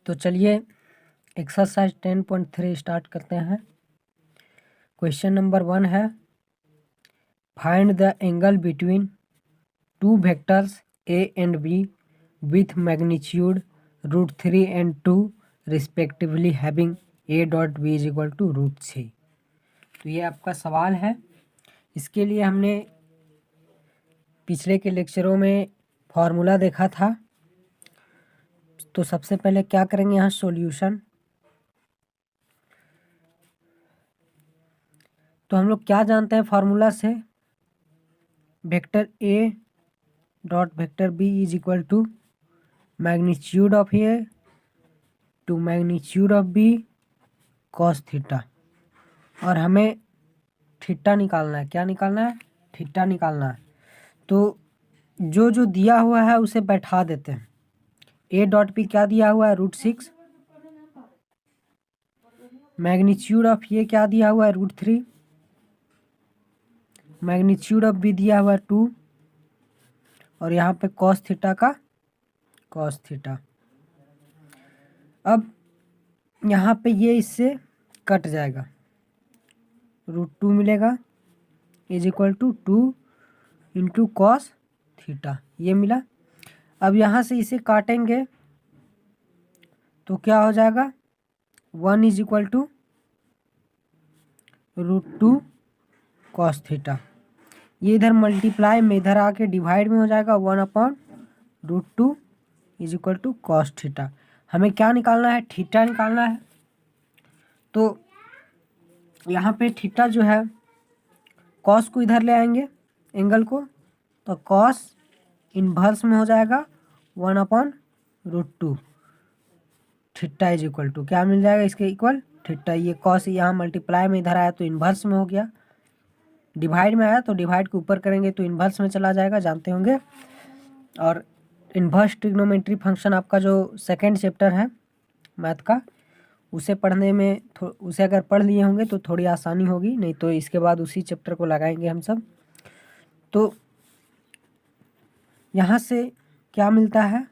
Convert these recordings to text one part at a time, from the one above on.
तो चलिए exercise 10.3 start करते हैं। क्वेश्चन नंबर 1 है, find the angle between two vectors A and B with magnitude √3 and 2 respectively having A dot B is equal to √3। तो ये आपका सवाल है। इसके लिए हमने पिछले के लेक्चरों में फॉर्मूला देखा था। तो सबसे पहले क्या करेंगे, यहाँ सॉल्यूशन। तो हम लोग क्या जानते हैं फार्मूला से, vector A dot vector B is equal to magnitude of A to magnitude of B cos theta. और हमें थीटा निकालना है। क्या निकालना है? थीटा निकालना है। तो जो जो दिया हुआ है उसे बैठा देते हैं। ए डॉट बी क्या दिया हुआ है? √6। मैग्नीट्यूड ऑफ ये क्या दिया हुआ है? √3। मैग्नीट्यूड ऑफ बी दिया हुआ है 2। और यहाँ पे कॉस थीटा का कॉस थीटा। अब यहाँ पे ये इससे कट जाएगा, √2 मिलेगा is equal to 2 into cos theta, ये मिला। अब यहाँ से इसे काटेंगे तो क्या हो जाएगा? 1 is equal to √2 cos theta. ये इधर मल्टीप्लाई में, इधर आके डिवाइड में हो जाएगा। 1/√2 is equal to cos theta. हमें क्या निकालना है? थीटा निकालना है। तो यहाँ पे थीटा जो है, कॉस को इधर ले आएंगे एंगल को, तो कॉस इन्वर्स में हो जाएगा 1/√2। थीटा इज इक्वल टू क्या मिल जाएगा? इसके इक्वल थीटा। ये कॉस यहाँ मल्टीप्लाई में इधर आया तो इन्वर्स में हो गया, डिवाइड में आया तो डिवाइड को ऊपर करेंगे तो इन्वर्स में चला जाएगा, जानते होंगे। और इन्वर्स ट्रिग्नोमेट्री फंक्शन आपका जो सेकेंड चैप्टर है मैथ का, उसे पढ़ने में उसे अगर पढ़ लिए होंगे तो थोड़ी आसानी होगी, नहीं तो इसके बाद उसी चैप्टर को लगाएंगे हम सब। तो यहाँ से क्या मिलता है?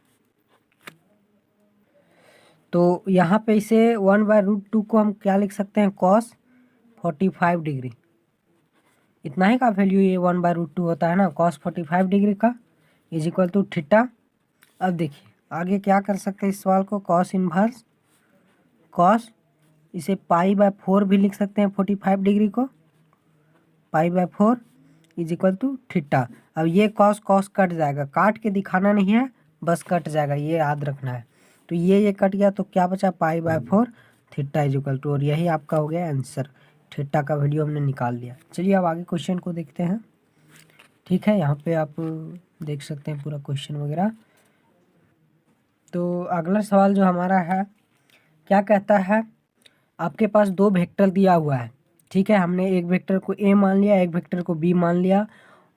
तो यहाँ पे इसे 1/√2 को हम क्या लिख सकते हैं? Cos 45 degree. इतना ही का वैल्यू ये 1/√2 होता है ना, कॉस 45 डिग्री का इज इक्वल टू थीटा। अब देखिए आगे क्या कर सकते हैं इस सवाल को, कॉस इन्वर्स कॉस, इसे π/4 भी लिख सकते हैं 45 डिग्री को, π/4 इज इक्वल टू थीटा। अब ये कॉस कॉस कट जाएगा, काट के दिखाना नहीं है, बस कट जाएगा, ये याद रखना है। तो ये कट गया तो क्या बचा? π/4 थीटा इज इक्वल टू, और यही आपका हो गया आंसर। थीटा का वैल्यू हमने निकाल लिया। चलिए अब आगे क्वेश्चन को देखते हैं। ठीक है, यहाँ पे आप देख सकते हैं पूरा क्वेश्चन वगैरह। तो अगला सवाल जो हमारा है, क्या कहता है, आपके पास 2 वेक्टर दिया हुआ है। ठीक है, हमने एक वेक्टर को ए मान लिया, एक वेक्टर को बी मान लिया,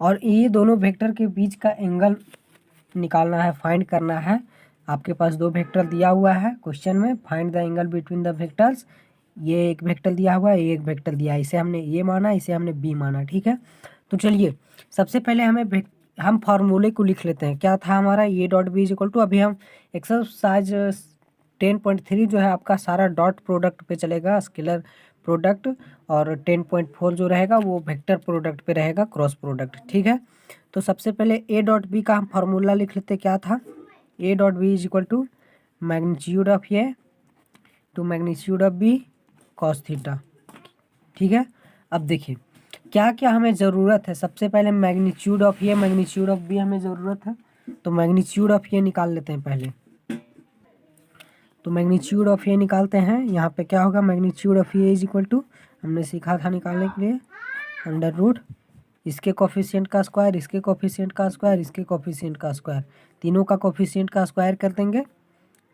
और ये दोनों वेक्टर के बीच का एंगल निकालना है, फाइंड करना है। आपके पास 2 वेक्टर दिया हुआ है क्वेश्चन में, find the angle between the vectors. ये एक वेक्टर दिया हुआ है, ये एक वेक्टर दिया है, इसे हमने ए माना, इसे हमने बी माना। ठीक है, तो चलिए सबसे पहले हम फार्मूले को लिख लेते हैं। क्या था हमारा? A dot B is equal to, अभी हम एक्सरसाइज 10.3 जो है आपका सारा डॉट प्रोडक्ट पे चलेगा, स्केलर प्रोडक्ट, और 10.4 जो रहेगा वो वेक्टर प्रोडक्ट पे रहेगा, क्रॉस प्रोडक्ट। ठीक है, तो सबसे पहले ए डॉट बी का हम फार्मूला लिख लेते। क्या था? A dot B is equal to magnitude of A to magnitude of B cos theta. ठीक है, अब देखिए क्या क्या हमें ज़रूरत है। सबसे पहले magnitude of A, magnitude of B हमें ज़रूरत है, तो मैग्नीट्यूड ऑफ ए निकाल लेते हैं पहले। तो मैग्नीट्यूड ऑफ ए निकालते हैं। यहाँ पे क्या होगा? Magnitude of A is equal to, हमने सीखा था निकालने के लिए, √, इसके कोफिशिएंट का स्क्वायर, इसके कोफिशिएंट का स्क्वायर, इसके कोफिशिएंट का स्क्वायर, तीनों का कोफिशिएंट का स्क्वायर कर देंगे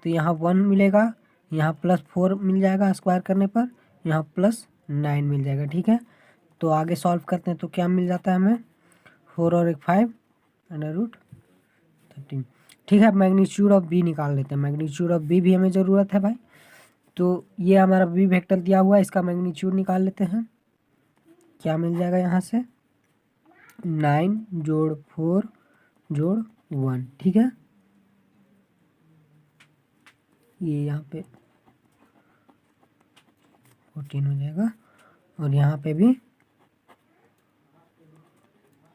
तो यहाँ 1 मिलेगा, यहाँ +4 मिल जाएगा स्क्वायर करने पर, यहाँ +9 मिल जाएगा। ठीक है, तो आगे सॉल्व करते हैं तो क्या मिल जाता है हमें? 4 और 1 5 √13। ठीक है, मैग्नीट्यूड ऑफ बी निकाल लेते हैं। मैग्नीट्यूड ऑफ बी भी हमें ज़रूरत है भाई। तो ये हमारा बी वेक्टर दिया हुआ है, इसका मैग्नीट्यूड निकाल लेते हैं। क्या मिल जाएगा यहाँ से? 9 जोड़ 4 जोड़ 1। ठीक है, ये यहाँ पे 14 हो जाएगा और यहाँ पे भी,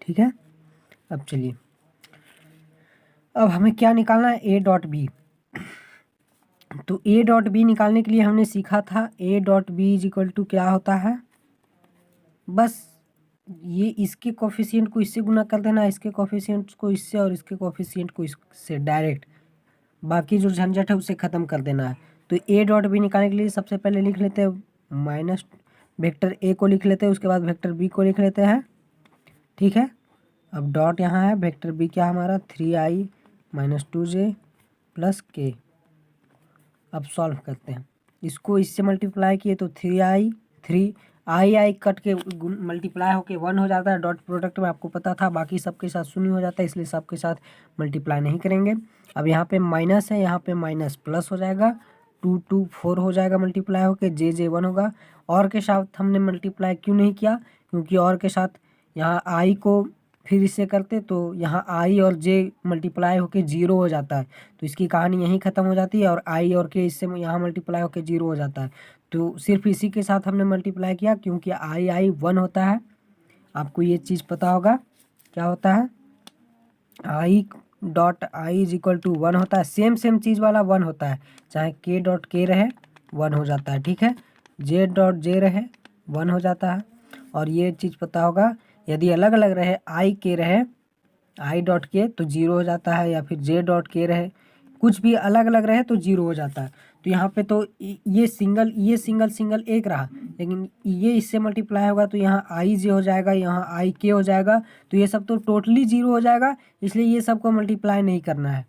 ठीक है। अब चलिए, अब हमें क्या निकालना है, ए डॉट बी। तो ए डॉट बी निकालने के लिए हमने सीखा था A dot B is equal to क्या होता है, बस ये इसके कोफिशिएंट को इससे गुना कर देना, इसके कोफिशिएंट को इससे और इसके कोफिशिएंट को इससे, डायरेक्ट बाकी जो झंझट है उसे ख़त्म कर देना है। तो ए डॉट बी निकालने के लिए सबसे पहले लिख लेते हैं माइनस वेक्टर ए को लिख लेते हैं, उसके बाद वेक्टर बी को लिख लेते हैं, ठीक है। अब डॉट यहाँ है, वेक्टर बी क्या हमारा 3i - 2j + k। अब सॉल्व करते हैं, इसको इससे मल्टीप्लाई किए तो 3i कट के मल्टीप्लाई होके 1 हो जाता है। डॉट प्रोडक्ट में आपको पता था बाकी सबके साथ शून्य हो जाता है, इसलिए सबके साथ मल्टीप्लाई नहीं करेंगे। अब यहाँ पे माइनस है, यहाँ पे माइनस प्लस हो जाएगा, 2 2 4 हो जाएगा मल्टीप्लाई होके, जे 1 होगा। और के साथ हमने मल्टीप्लाई क्यों नहीं किया, क्योंकि और के साथ यहाँ आई को फिर इससे करते तो यहाँ आई और जे मल्टीप्लाई होके 0 हो जाता है, तो इसकी कहानी यहीं ख़त्म हो जाती है। और आई और के इससे यहाँ मल्टीप्लाई होके 0 हो जाता है, तो सिर्फ इसी के साथ हमने मल्टीप्लाई किया, क्योंकि आई 1 होता है। आपको ये चीज़ पता होगा क्या होता है, I dot I is equal to 1 होता है, सेम चीज़ वाला 1 होता है, चाहे के डॉट के रहे 1 हो जाता है, ठीक है। जे डॉट जे रहे 1 हो जाता है। और ये चीज़ पता होगा, यदि अलग अलग रहे आई के रहे आई डॉट के तो 0 हो जाता है, या फिर जे डॉट के रहे, कुछ भी अलग अलग रहे तो 0 हो जाता है। तो यहाँ पे तो ये सिंगल एक रहा, लेकिन ये इससे मल्टीप्लाई होगा तो यहाँ आई जे हो जाएगा, यहाँ आई के हो जाएगा, तो ये सब तो टोटली 0 हो जाएगा, इसलिए ये सबको मल्टीप्लाई नहीं करना है,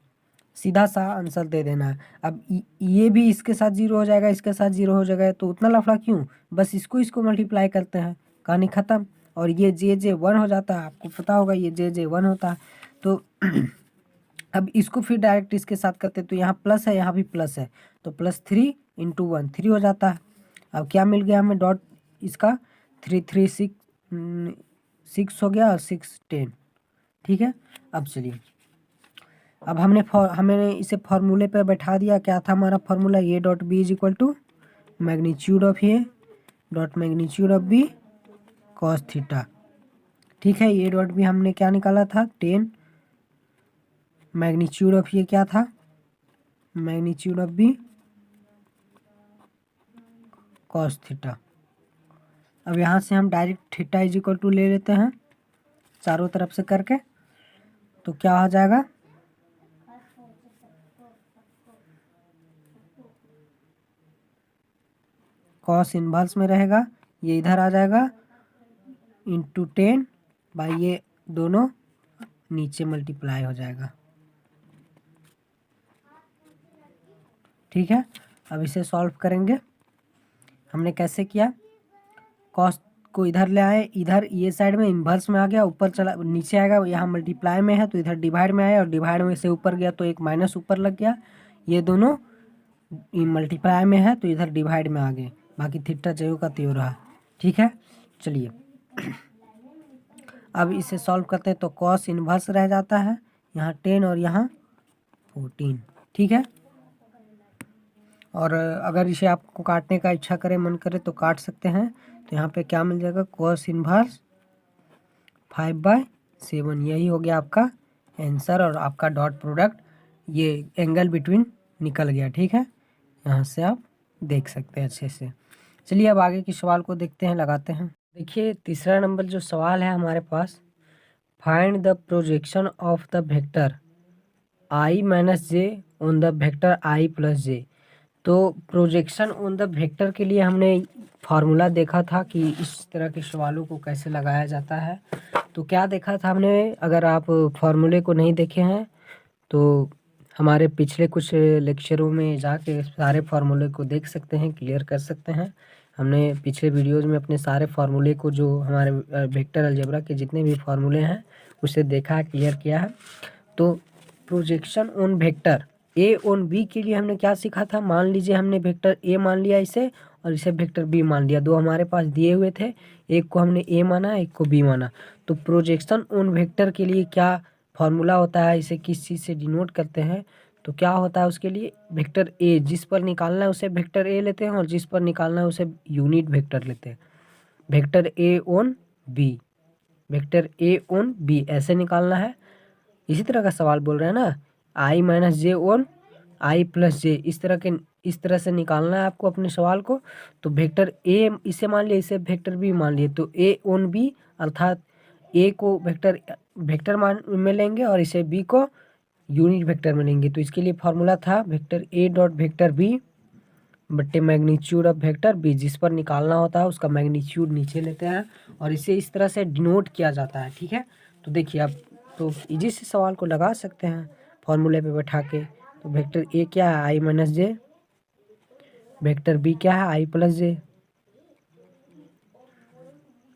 सीधा सा आंसर दे देना है। अब ये भी इसके साथ 0 हो जाएगा, इसके साथ 0 हो जाएगा, तो उतना लफड़ा क्यों, बस इसको मल्टीप्लाई करते हैं, कहानी ख़त्म। और ये जे 1 हो जाता है, आपको पता होगा ये जे 1 होता है। तो अब इसको फिर डायरेक्ट इसके साथ करते, तो यहाँ प्लस है, यहाँ भी प्लस है, तो +3 × 1 3 हो जाता है। अब क्या मिल गया हमें, डॉट इसका 3 3 6 हो गया और 6 10, ठीक है। अब चलिए, अब हमने इसे फॉर्मूले पे बैठा दिया। क्या था हमारा formula, A dot B is equal to magnitude of A dot magnitude of B cos theta, ठीक है। ए डॉट बी हमने क्या निकाला था 10, मैग्नीट्यूड ऑफ ये क्या था, magnitude of B cos theta. अब यहाँ से हम direct theta is equal to ले लेते हैं चारों तरफ से करके, तो क्या हो जाएगा, कॉस इनवर्स में रहेगा, ये इधर आ जाएगा × 10 बाई ये दोनों नीचे मल्टीप्लाई हो जाएगा, ठीक है। अब इसे सॉल्व करेंगे, हमने कैसे किया, कॉस को इधर ले आए, इधर ये साइड में इन्वर्स में आ गया, ऊपर चला नीचे आएगा, यहाँ मल्टीप्लाई में है तो इधर डिवाइड में आया, और डिवाइड में से ऊपर गया तो एक माइनस ऊपर लग गया, ये दोनों मल्टीप्लाई में है तो इधर डिवाइड में आ गए, बाकी थीटा ज्यों का त्यों रहा, ठीक है। चलिए अब इसे सॉल्व करते हैं, तो कॉस इन्वर्स रह जाता है, यहाँ 10 और यहाँ 14, ठीक है। और अगर इसे आपको काटने का इच्छा करे, मन करे तो काट सकते हैं। तो यहाँ पे क्या मिल जाएगा, कॉस इन्वर्स 5/7, यही हो गया आपका आंसर, और आपका डॉट प्रोडक्ट ये एंगल बिटवीन निकल गया, ठीक है। यहाँ से आप देख सकते हैं अच्छे से। चलिए अब आगे के सवाल को देखते हैं, लगाते हैं। देखिए तीसरा नंबर जो सवाल है हमारे पास, find the projection of the vector i - j on the vector i + j। तो प्रोजेक्शन ऑन द वेक्टर के लिए हमने फार्मूला देखा था कि इस तरह के सवालों को कैसे लगाया जाता है। तो क्या देखा था हमने, अगर आप फार्मूले को नहीं देखे हैं तो हमारे पिछले कुछ लेक्चरों में जाके सारे फार्मूले को देख सकते हैं, क्लियर कर सकते हैं। हमने पिछले वीडियोज़ में अपने सारे फार्मूले को, जो हमारे वेक्टर अलजेब्रा के जितने भी फार्मूले हैं उसे देखा है, क्लियर किया है। तो projection on vector A on B के लिए हमने क्या सीखा था, मान लीजिए हमने वेक्टर ए मान लिया इसे, और इसे वेक्टर बी मान लिया, दो हमारे पास दिए हुए थे, एक को हमने ए माना, एक को बी माना। तो प्रोजेक्शन ऑन वेक्टर के लिए क्या फार्मूला होता है, इसे किस चीज़ से डिनोट करते हैं, तो क्या होता है उसके लिए, वेक्टर ए जिस पर निकालना है उसे वेक्टर ए लेते हैं और जिस पर निकालना है उसे यूनिट वेक्टर लेते हैं। Vector A on B, vector A on B ऐसे निकालना है। इसी तरह का सवाल बोल रहे हैं ना, I minus J on I plus J, इस तरह से निकालना है आपको अपने सवाल को। तो वेक्टर ए इसे मान लिए, इसे वेक्टर बी मान लिए, तो ए ऑन बी अर्थात ए को वेक्टर मान में लेंगे और इसे बी को यूनिट वेक्टर में लेंगे। तो इसके लिए फॉर्मूला था vector A dot vector B बट्टे मैग्नीट्यूड ऑफ वेक्टर बी, जिस पर निकालना होता है उसका मैग्नीट्यूड नीचे लेते हैं और इसे इस तरह से डिनोट किया जाता है। ठीक है, तो देखिए आप तो इजी से सवाल को लगा सकते हैं फॉर्मूले पे बैठा के। तो वेक्टर ए क्या है, आई माइनस जे, वेक्टर बी क्या है, आई प्लस जे,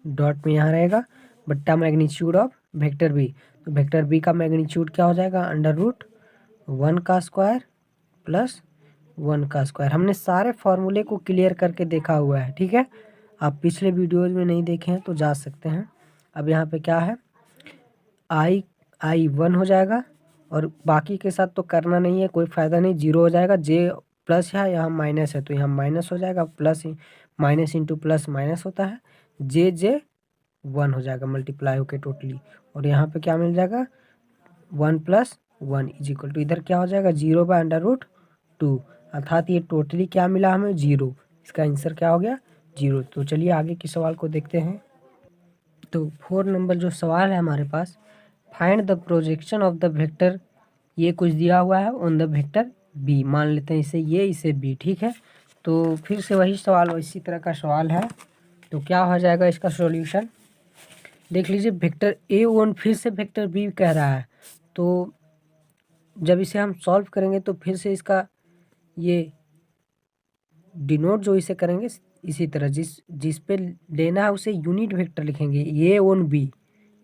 डॉट में यहाँ रहेगा बट्टा मैग्नीट्यूड ऑफ वेक्टर बी। तो वेक्टर बी का मैग्नीट्यूड क्या हो जाएगा, अंडर रूट 1 का स्क्वायर प्लस 1 का स्क्वायर। हमने सारे फॉर्मूले को क्लियर करके देखा हुआ है। ठीक है, आप पिछले वीडियोज में नहीं देखे हैं तो जा सकते हैं। अब यहाँ पे क्या है, आई 1 हो जाएगा और बाकी के साथ तो करना नहीं है, कोई फ़ायदा नहीं, 0 हो जाएगा। जे प्लस है, यहाँ माइनस है तो यहाँ माइनस हो जाएगा, plus minus into plus minus होता है, जे 1 हो जाएगा मल्टीप्लाई होके टोटली। और यहाँ पे क्या मिल जाएगा, 1 प्लस 1 इज इक्वल टू, इधर क्या हो जाएगा 0 बाय अंडर रूट 2, अर्थात ये टोटली क्या मिला हमें 0। इसका आंसर क्या हो गया 0। तो चलिए आगे के सवाल को देखते हैं। तो 4 नंबर जो सवाल है हमारे पास, find the projection of the vector, ये कुछ दिया हुआ है ऑन द वेक्टर बी, मान लेते हैं इसे ये, इसे बी। ठीक है, तो फिर से वही सवाल इसी तरह का सवाल है। तो क्या हो जाएगा इसका सॉल्यूशन, देख लीजिए वेक्टर ए वन फिर से वेक्टर बी कह रहा है। तो जब इसे हम सॉल्व करेंगे तो फिर से इसका ये डिनोट जो इसे करेंगे इसी तरह, जिस पे लेना है उसे यूनिट वेक्टर लिखेंगे, ए वन बी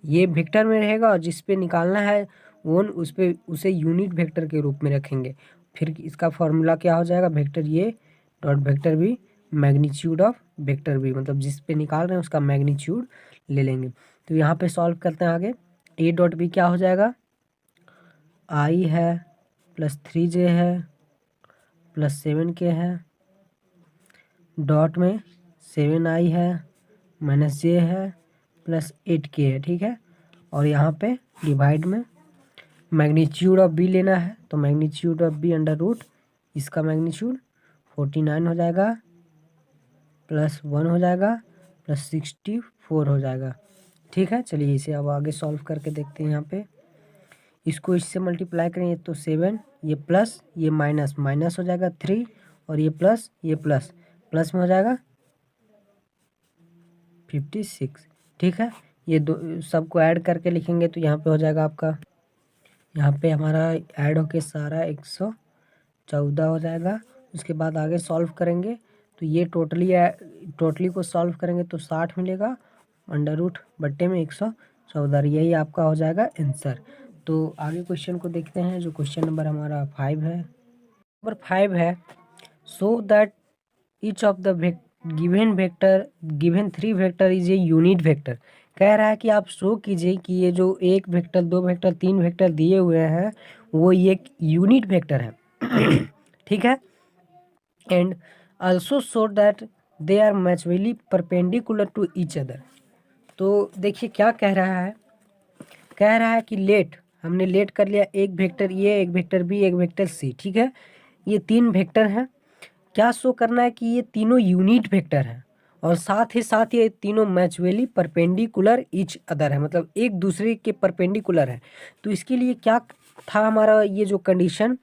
ये वेक्टर में रहेगा और जिस पे निकालना है वन उसे यूनिट वेक्टर के रूप में रखेंगे। फिर इसका फॉर्मूला क्या हो जाएगा, vector A dot vector B magnitude of vector B, मतलब जिस पे निकाल रहे हैं उसका मैग्नीट्यूड ले लेंगे। तो यहाँ पे सॉल्व करते हैं आगे, ए डॉट बी क्या हो जाएगा, आई है प्लस 3j है प्लस 7k है, डॉट में 7i है माइनस j है प्लस 8k है। ठीक है, और यहाँ पे डिवाइड में मैग्नीट्यूड ऑफ बी लेना है, तो magnitude of B under root इसका मैग्नीट्यूड 49 हो जाएगा प्लस 1 हो जाएगा प्लस 64 हो जाएगा। ठीक है, चलिए इसे अब आगे सॉल्व करके देखते हैं। यहाँ पे इसको इससे मल्टीप्लाई करेंगे तो 7, ये प्लस ये माइनस, माइनस हो जाएगा 3 और ये प्लस प्लस में हो जाएगा 56। ठीक है, ये दो सबको ऐड करके लिखेंगे तो यहाँ पे हो जाएगा आपका, यहाँ पे हमारा ऐड होके सारा 114 हो जाएगा। उसके बाद आगे सॉल्व करेंगे तो ये टोटली को सॉल्व करेंगे तो 60 मिलेगा अंडर रूट बट्टे में 114, यही आपका हो जाएगा आंसर। तो आगे क्वेश्चन को देखते हैं, जो क्वेश्चन नंबर हमारा 5 है। नंबर 5 है, so that each of the given 3 vector is a unit vector. कह रहा है कि आप शो कीजिए कि ये जो 1 वेक्टर 2 वेक्टर 3 वेक्टर दिए हुए हैं वो ये यूनिट वेक्टर है। ठीक है, and also show that they are mutually perpendicular to each other. तो देखिए क्या कह रहा है, कह रहा है कि हमने लेट कर लिया, एक वेक्टर ये, एक वेक्टर बी, एक वेक्टर सी। ठीक है, ये 3 वेक्टर हैं, क्या शो करना है कि ये तीनों यूनिट वेक्टर हैं और साथ ही साथ ये तीनों मैचुअली परपेंडिकुलर ईच अदर है, मतलब एक दूसरे के परपेंडिकुलर है। तो इसके लिए क्या था हमारा ये जो कंडीशन,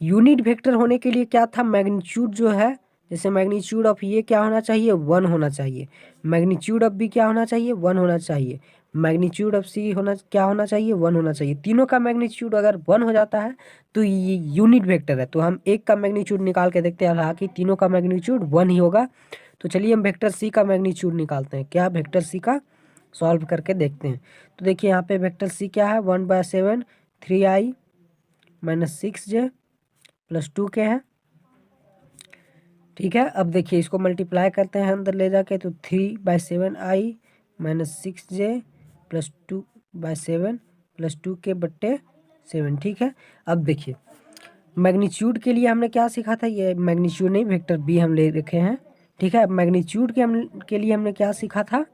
यूनिट वेक्टर होने के लिए क्या था, मैग्नीट्यूड जो है, जैसे मैग्नीट्यूड ऑफ ये क्या होना चाहिए 1 होना चाहिए, मैग्नीट्यूड ऑफ बी क्या होना चाहिए 1 होना चाहिए, मैग्नीट्यूड ऑफ सी क्या होना चाहिए 1 होना चाहिए। तीनों का मैग्नीट्यूड अगर 1 हो जाता है तो ये यूनिट वेक्टर है। तो हम एक का मैग्नीट्यूड निकाल के देखते हैं, हालांकि तीनों का मैग्नीट्यूड 1 ही होगा। तो चलिए हम वेक्टर सी का मैग्नीट्यूड निकालते हैं, क्या वेक्टर सी का सॉल्व करके देखते हैं। तो देखिए यहाँ पे वेक्टर सी क्या है, 1/7 3i minus 6j plus 2k है। ठीक है, अब देखिए इसको मल्टीप्लाई करते हैं अंदर ले जाके, तो 3/7i minus 6j plus 2/7 plus 2k बट्टे 7। ठीक है, अब देखिए मैग्नीट्यूड के लिए हमने क्या सीखा था, ये मैग्नीट्यूड नहीं, वेक्टर बी हम ले रखे हैं, ठीक है। मैग्नीट्यूड के लिए हमने क्या सीखा था,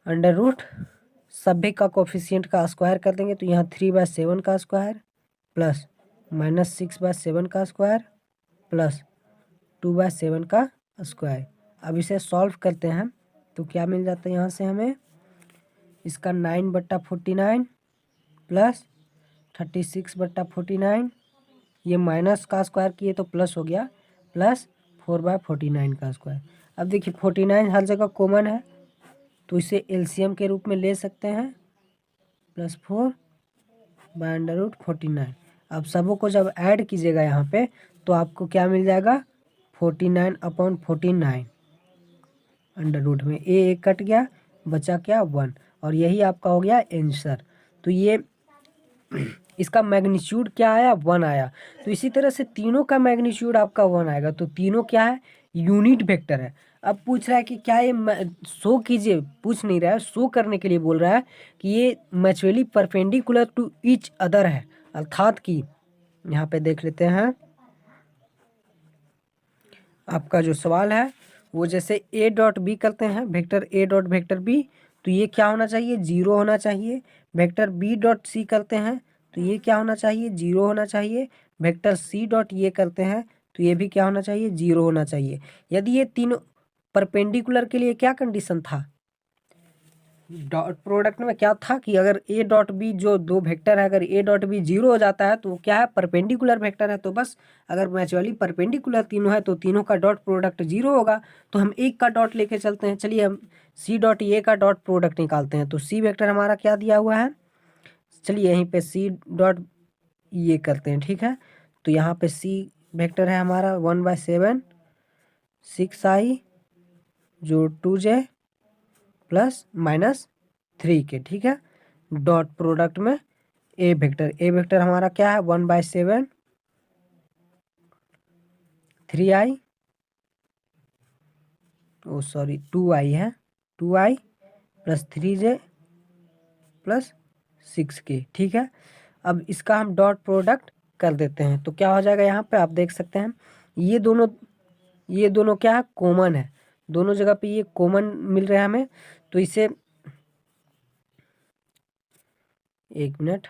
अंडर रूट सभी का कोफिशिएंट का स्क्वायर कर देंगे, तो यहाँ 3/7 का स्क्वायर प्लस -6/7 का स्क्वायर प्लस 2/7 का स्क्वायर। अब इसे सॉल्व करते हैं तो क्या मिल जाता है यहाँ से हमें, इसका 9/49 प्लस 36/49, ये माइनस का स्क्वायर किए तो प्लस हो गया, प्लस 4/49 का स्क्वायर। अब देखिए 49 हर जगह कॉमन है तो इसे एलसीएम के रूप में ले सकते हैं, +4/√49। अब सबों को जब ऐड कीजिएगा यहाँ पे तो आपको क्या मिल जाएगा, 49/49 अंडर रूट में ए कट गया, बचा क्या 1, और यही आपका हो गया आंसर। तो ये इसका मैग्नीट्यूड क्या आया, 1 आया। तो इसी तरह से तीनों का मैग्नीट्यूड आपका 1 आएगा। तो तीनों क्या है, यूनिट वेक्टर है। अब पूछ रहा है कि क्या ये शो कीजिए, पूछ नहीं रहा है, शो करने के लिए बोल रहा है कि ये mutually perpendicular to each other है, अर्थात कि यहाँ पे देख लेते हैं आपका जो सवाल है वो, जैसे ए डॉट बी करते हैं, vector A dot vector B, तो ये क्या होना चाहिए, 0 होना चाहिए। वेक्टर बी डॉट सी करते हैं तो ये क्या होना चाहिए, 0 होना चाहिए। वेक्टर सी डॉट ये करते हैं तो ये भी क्या होना चाहिए, 0 होना चाहिए। यदि ये तीनों परपेंडिकुलर के लिए क्या कंडीशन था, डॉट प्रोडक्ट में क्या था कि अगर ए डॉट बी जो दो वेक्टर है, अगर ए डॉट बी 0 हो जाता है तो वो क्या है, परपेंडिकुलर वेक्टर है। तो बस अगर म्यूचुअली परपेंडिकुलर तीनों है तो तीनों का डॉट प्रोडक्ट 0 होगा। तो हम एक का डॉट लेके चलते हैं, चलिए हम सी डॉट ए का डॉट प्रोडक्ट निकालते हैं। तो सी वेक्टर हमारा क्या दिया हुआ है, चलिए यहीं पे सी डॉट ये करते हैं, ठीक है। तो यहाँ पे सी वेक्टर है हमारा 1/7 6i जो 2j प्लस -3k, ठीक है। डॉट प्रोडक्ट में ए वेक्टर हमारा क्या है, 1/7 3i, ओ सॉरी 2i है, 2i plus 3j plus 6k, ठीक है। अब इसका हम डॉट प्रोडक्ट कर देते हैं तो क्या हो जाएगा, यहाँ पे आप देख सकते हैं ये दोनों क्या है, कॉमन है, दोनों जगह पे ये कॉमन मिल रहा है हमें। तो इसे एक मिनट,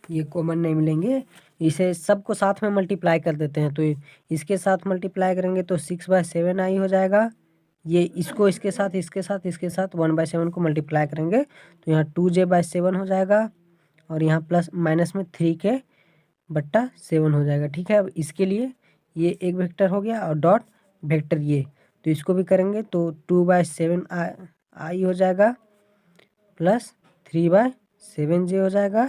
ये कॉमन नहीं मिलेंगे, इसे सबको साथ में मल्टीप्लाई कर देते हैं। तो इसके साथ मल्टीप्लाई करेंगे तो 6/7i हो जाएगा। ये इसको इसके साथ 1/7 को मल्टीप्लाई करेंगे तो यहाँ 2j/7 हो जाएगा, और यहाँ प्लस माइनस में 3k/7 हो जाएगा, ठीक है। अब इसके लिए ये एक वेक्टर हो गया और डॉट वेक्टर ये, तो इसको भी करेंगे तो 2/7i हो जाएगा प्लस 3/7j हो जाएगा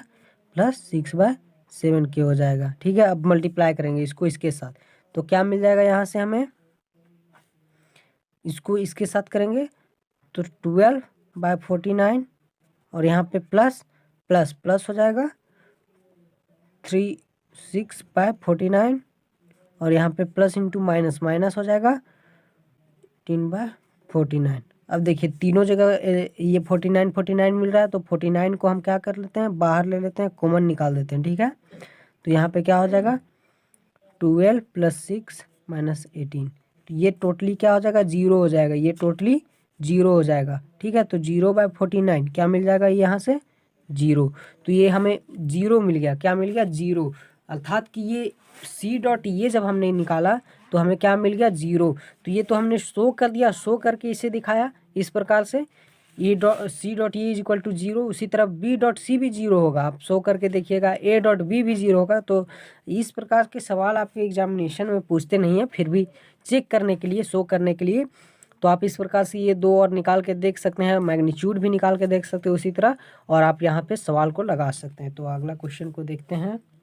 प्लस 6/7k हो जाएगा, ठीक है। अब मल्टीप्लाई करेंगे इसको इसके साथ तो क्या मिल जाएगा, यहाँ से हमें इसको इसके साथ करेंगे तो 12/49, और यहाँ पे प्लस प्लस प्लस हो जाएगा 6/49, और यहाँ पे प्लस इंटू माइनस माइनस हो जाएगा 10/49। अब देखिए तीनों जगह ये 49 मिल रहा है तो 49 को हम क्या कर लेते हैं, बाहर ले लेते हैं, कॉमन निकाल देते हैं, ठीक है। तो यहाँ पे क्या हो जाएगा 12 + 6 - 18, तो ये टोटली क्या हो जाएगा, 0 हो जाएगा, ये टोटली 0 हो जाएगा, ठीक है। तो 0/49 क्या मिल जाएगा, यहाँ से 0, तो ये हमें 0 मिल गया, क्या मिल गया 0, अर्थात कि ये सी डॉट ये जब हमने निकाला तो हमें क्या मिल गया 0। तो ये तो हमने शो कर दिया, शो करके इसे दिखाया इस प्रकार से, ए डॉट सी डॉट ये इज इक्वल टू 0, उसी तरह बी डॉट सी भी 0 होगा, आप शो करके देखिएगा, ए डॉट बी भी 0 होगा। तो इस प्रकार के सवाल आपके एग्जामिनेशन में पूछते नहीं हैं, फिर भी चेक करने के लिए, शो करने के लिए, तो आप इस प्रकार से ये दो और निकाल के देख सकते हैं, मैग्नीट्यूड भी निकाल के देख सकते हो उसी तरह, और आप यहाँ पे सवाल को लगा सकते हैं। तो अगला क्वेश्चन को देखते हैं।